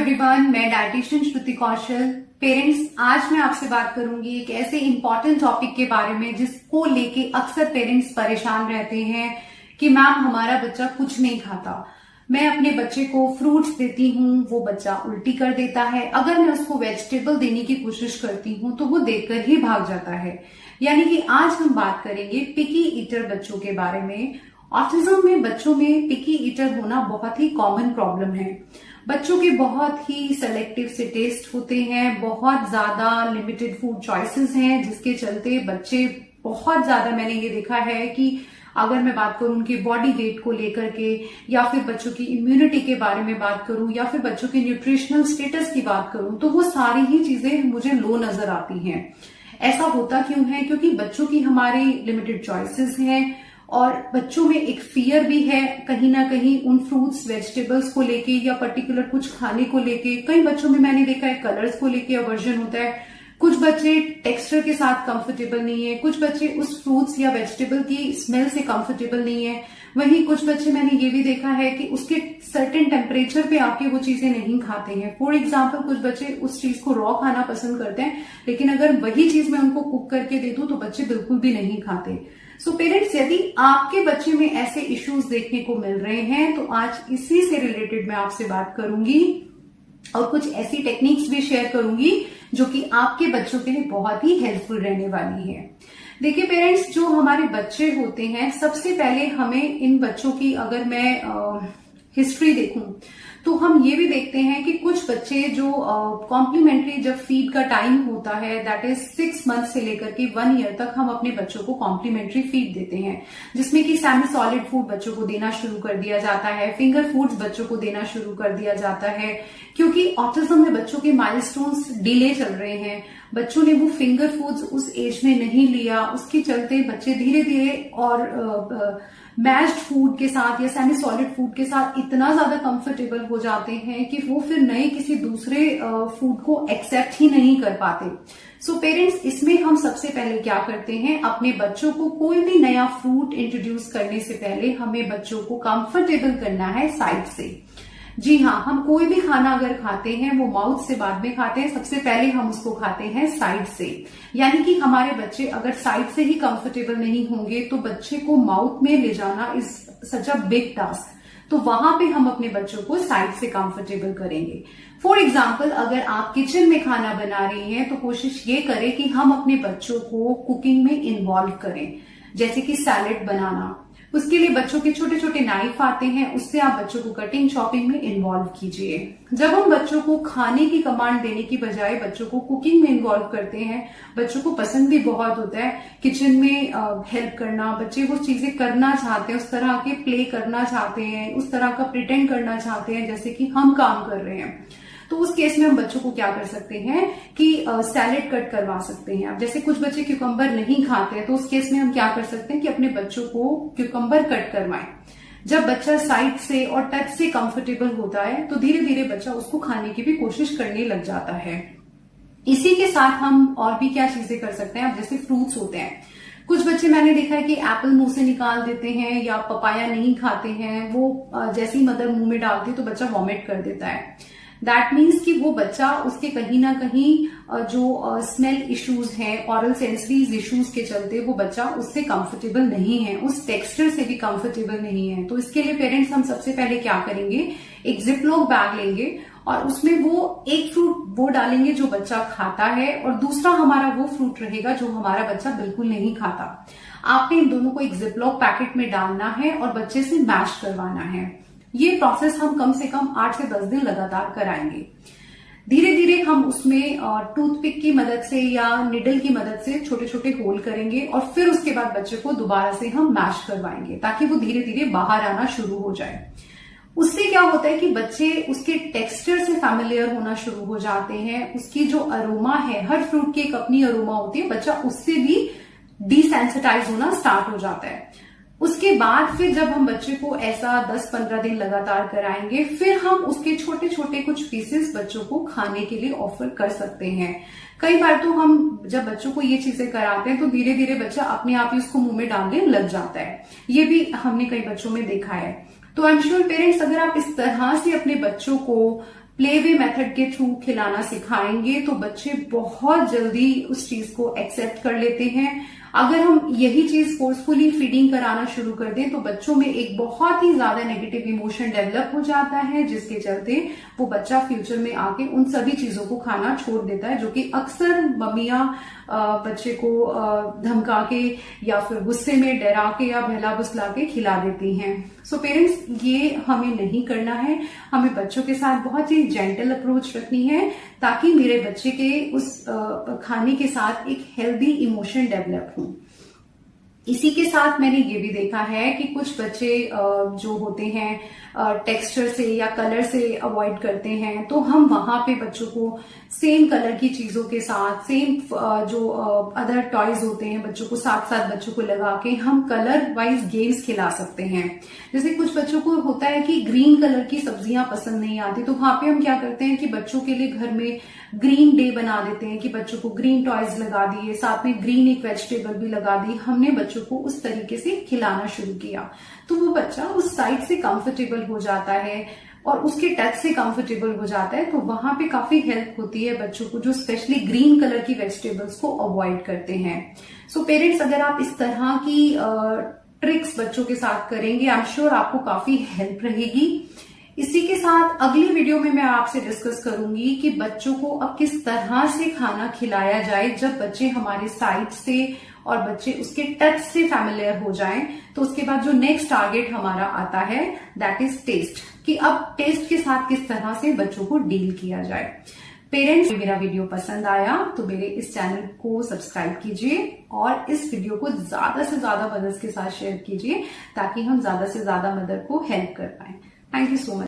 Everyone, मैं dietitian श्रुति कौशल। Parents, आज मैं आपसे बात करूंगी एक ऐसे इंपॉर्टेंट टॉपिक के बारे में जिसको लेके अक्सर पेरेंट्स परेशान रहते हैं कि मैम हमारा बच्चा कुछ नहीं खाता। मैं अपने बच्चे को फ्रूट्स देती हूँ, वो बच्चा उल्टी कर देता है। अगर मैं उसको वेजिटेबल देने की कोशिश करती हूँ तो वो देखकर ही भाग जाता है। यानी कि आज हम बात करेंगे पिकी ईटर बच्चों के बारे में। ऑटिज्म में बच्चों में पिकी ईटर होना बहुत ही कॉमन प्रॉब्लम है। बच्चों के बहुत ही सेलेक्टिव से टेस्ट होते हैं, बहुत ज्यादा लिमिटेड फूड चॉइसेस हैं, जिसके चलते बच्चे बहुत ज्यादा, मैंने ये देखा है कि अगर मैं बात करूं उनके बॉडी वेट को लेकर के, या फिर बच्चों की इम्यूनिटी के बारे में बात करूं, या फिर बच्चों के न्यूट्रिशनल स्टेटस की बात करूं, तो वो सारी ही चीजें मुझे लो नजर आती हैं। ऐसा होता क्यों है? क्योंकि बच्चों की हमारी लिमिटेड चॉइसेस हैं और बच्चों में एक फियर भी है कहीं ना कहीं उन फ्रूट्स वेजिटेबल्स को लेके या पर्टिकुलर कुछ खाने को लेके। कई बच्चों में मैंने देखा है कलर्स को लेके अवर्जन होता है। कुछ बच्चे टेक्सचर के साथ कंफर्टेबल नहीं है, कुछ बच्चे उस फ्रूट्स या वेजिटेबल की स्मेल से कंफर्टेबल नहीं है। वहीं कुछ बच्चे मैंने ये भी देखा है कि उसके सर्टेन टेम्परेचर पे आके वो चीजें नहीं खाते हैं। फॉर एग्जाम्पल, कुछ बच्चे उस चीज को रॉ खाना पसंद करते हैं, लेकिन अगर वही चीज मैं उनको कुक करके दे दूं तो बच्चे बिल्कुल भी नहीं खाते। सो पेरेंट्स, यदि आपके बच्चे में ऐसे इश्यूज देखने को मिल रहे हैं तो आज इसी से रिलेटेड मैं आपसे बात करूंगी और कुछ ऐसी टेक्निक्स भी शेयर करूंगी जो कि आपके बच्चों के लिए बहुत ही हेल्पफुल रहने वाली है। देखिए पेरेंट्स, जो हमारे बच्चे होते हैं, सबसे पहले हमें इन बच्चों की अगर मैं हिस्ट्री देखूं तो हम ये भी देखते हैं कि कुछ बच्चे जो कॉम्प्लीमेंट्री जब फीड का टाइम होता है, दैट इज 6 मंथ से लेकर के 1 ईयर तक हम अपने बच्चों को कॉम्प्लीमेंट्री फीड देते हैं, जिसमें कि सेमी सॉलिड फूड बच्चों को देना शुरू कर दिया जाता है, फिंगर फूड्स बच्चों को देना शुरू कर दिया जाता है। क्योंकि ऑटिज्म में बच्चों के माइलस्टोन्स डिले चल रहे हैं, बच्चों ने वो फिंगर फूड्स उस एज में नहीं लिया, उसके चलते बच्चे धीरे धीरे और मैश्ड फूड के साथ या सेमी सॉलिड फूड के साथ इतना ज्यादा कंफर्टेबल हो जाते हैं कि वो फिर नए किसी दूसरे फूड को एक्सेप्ट ही नहीं कर पाते। सो पेरेंट्स, इसमें हम सबसे पहले क्या करते हैं, अपने बच्चों को कोई भी नया फ्रूट इंट्रोड्यूस करने से पहले हमें बच्चों को कंफर्टेबल करना है साइड से। जी हाँ, हम कोई भी खाना अगर खाते हैं वो माउथ से बाद में खाते हैं, सबसे पहले हम उसको खाते हैं साइड से। यानी कि हमारे बच्चे अगर साइड से ही कंफर्टेबल नहीं होंगे तो बच्चे को माउथ में ले जाना is such a big task. तो वहां पे हम अपने बच्चों को साइड से कंफर्टेबल करेंगे। फॉर एग्जाम्पल, अगर आप किचन में खाना बना रही हैं तो कोशिश ये करें कि हम अपने बच्चों को कुकिंग में इन्वॉल्व करें, जैसे कि सैलेड बनाना। उसके लिए बच्चों के छोटे छोटे नाइफ आते हैं, उससे आप बच्चों को कटिंग चॉपिंग में इन्वॉल्व कीजिए। जब हम बच्चों को खाने की कमांड देने की बजाय बच्चों को कुकिंग में इन्वॉल्व करते हैं, बच्चों को पसंद भी बहुत होता है किचन में हेल्प करना। बच्चे वो चीजें करना चाहते हैं, उस तरह के प्ले करना चाहते हैं, उस तरह का प्रिटेंड करना चाहते हैं जैसे कि हम काम कर रहे हैं। तो उस केस में हम बच्चों को क्या कर सकते हैं कि सैलेड कट करवा सकते हैं। अब जैसे कुछ बच्चे क्यूकम्बर नहीं खाते हैं तो उस केस में हम क्या कर सकते हैं कि अपने बच्चों को क्यूकम्बर कट करवाएं। जब बच्चा साइड से और टच से कंफर्टेबल होता है तो धीरे धीरे बच्चा उसको खाने की भी कोशिश करने लग जाता है। इसी के साथ हम और भी क्या चीजें कर सकते हैं। अब जैसे फ्रूट्स होते हैं, कुछ बच्चे मैंने देखा है कि एप्पल मुंह से निकाल देते हैं या पपाया नहीं खाते हैं, वो जैसे ही मदर मुंह में डालती है तो बच्चा वॉमिट कर देता है। दैट मीन्स कि वो बच्चा उसके कहीं ना कहीं जो स्मेल इश्यूज हैं, ऑरल सेंसरीज इश्यूज के चलते वो बच्चा उससे कंफर्टेबल नहीं है, उस टेक्सचर से भी कंफर्टेबल नहीं है। तो इसके लिए पेरेंट्स हम सबसे पहले क्या करेंगे, एक जिपलॉक बैग लेंगे और उसमें वो एक फ्रूट वो डालेंगे जो बच्चा खाता है और दूसरा हमारा वो फ्रूट रहेगा जो हमारा बच्चा बिल्कुल नहीं खाता। आपने इन दोनों को एक जिपलॉक पैकेट में डालना है और बच्चे से मैश करवाना है। ये प्रोसेस हम कम से कम 8 से 10 दिन लगातार कराएंगे। धीरे धीरे हम उसमें टूथपिक की मदद से या निडल की मदद से छोटे छोटे होल करेंगे और फिर उसके बाद बच्चे को दोबारा से हम मैश करवाएंगे ताकि वो धीरे धीरे बाहर आना शुरू हो जाए। उससे क्या होता है कि बच्चे उसके टेक्सचर से फैमिलियर होना शुरू हो जाते हैं। उसकी जो अरोमा है, हर फ्रूट की एक अपनी अरोमा होती है, बच्चा उससे भी डिसेंसिटाइज होना स्टार्ट हो जाता है। उसके बाद फिर जब हम बच्चे को ऐसा 10-15 दिन लगातार कराएंगे, फिर हम उसके छोटे छोटे कुछ पीसेस बच्चों को खाने के लिए ऑफर कर सकते हैं। कई बार तो हम जब बच्चों को ये चीजें कराते हैं तो धीरे धीरे बच्चा अपने आप ही उसको मुंह में डालने लग जाता है। ये भी हमने कई बच्चों में देखा है। तो आई एम श्योर पेरेंट्स, अगर आप इस तरह से अपने बच्चों को प्ले वे मेथड के थ्रू खिलाना सिखाएंगे तो बच्चे बहुत जल्दी उस चीज को एक्सेप्ट कर लेते हैं। अगर हम यही चीज फोर्सफुली फीडिंग कराना शुरू कर दें तो बच्चों में एक बहुत ही ज्यादा नेगेटिव इमोशन डेवलप हो जाता है, जिसके चलते वो बच्चा फ्यूचर में आके उन सभी चीजों को खाना छोड़ देता है, जो कि अक्सर मम्मियां बच्चे को धमका के या फिर गुस्से में डरा के या बहला फुसला के खिला देती हैं। सो पेरेंट्स, ये हमें नहीं करना है। हमें बच्चों के साथ बहुत ही जेंटल अप्रोच रखनी है ताकि मेरे बच्चे के उस खाने के साथ एक हेल्दी इमोशन डेवलप हो। इसी के साथ मैंने ये भी देखा है कि कुछ बच्चे जो होते हैं टेक्सचर से या कलर से अवॉइड करते हैं, तो हम वहां पे बच्चों को सेम कलर की चीजों के साथ सेम जो अदर टॉयज होते हैं बच्चों को साथ साथ बच्चों को लगा के हम कलर वाइज गेम्स खिला सकते हैं। जैसे कुछ बच्चों को होता है कि ग्रीन कलर की सब्जियां पसंद नहीं आती, तो वहां पे हम क्या करते हैं कि बच्चों के लिए घर में ग्रीन डे बना देते हैं कि बच्चों को ग्रीन टॉयज लगा दिए, साथ में ग्रीन एक वेजिटेबल भी लगा दी। हमने बच्चों को उस तरीके से खिलाना शुरू किया तो वो बच्चा उस साइड से कंफर्टेबल हो जाता है और उसके टच से कंफर्टेबल हो जाता है, तो वहां पे काफी हेल्प होती है बच्चों को जो स्पेशली ग्रीन कलर की वेजिटेबल्स को अवॉइड करते हैं। सो पेरेंट्स, अगर आप इस तरह की ट्रिक्स बच्चों के साथ करेंगे, आई एम श्योर आपको काफी हेल्प रहेगी। इसी के साथ अगली वीडियो में मैं आपसे डिस्कस करूंगी कि बच्चों को अब किस तरह से खाना खिलाया जाए जब बच्चे हमारे साइड से और बच्चे उसके टच से फैमिलियर हो जाएं। तो उसके बाद जो नेक्स्ट टारगेट हमारा आता है दैट इज टेस्ट, कि अब टेस्ट के साथ किस तरह से बच्चों को डील किया जाए। पेरेंट्स, मेरा वीडियो पसंद आया तो मेरे इस चैनल को सब्सक्राइब कीजिए और इस वीडियो को ज्यादा से ज्यादा मदर्स के साथ शेयर कीजिए ताकि हम ज्यादा से ज्यादा मदर को हेल्प कर पाए। Thank you so much.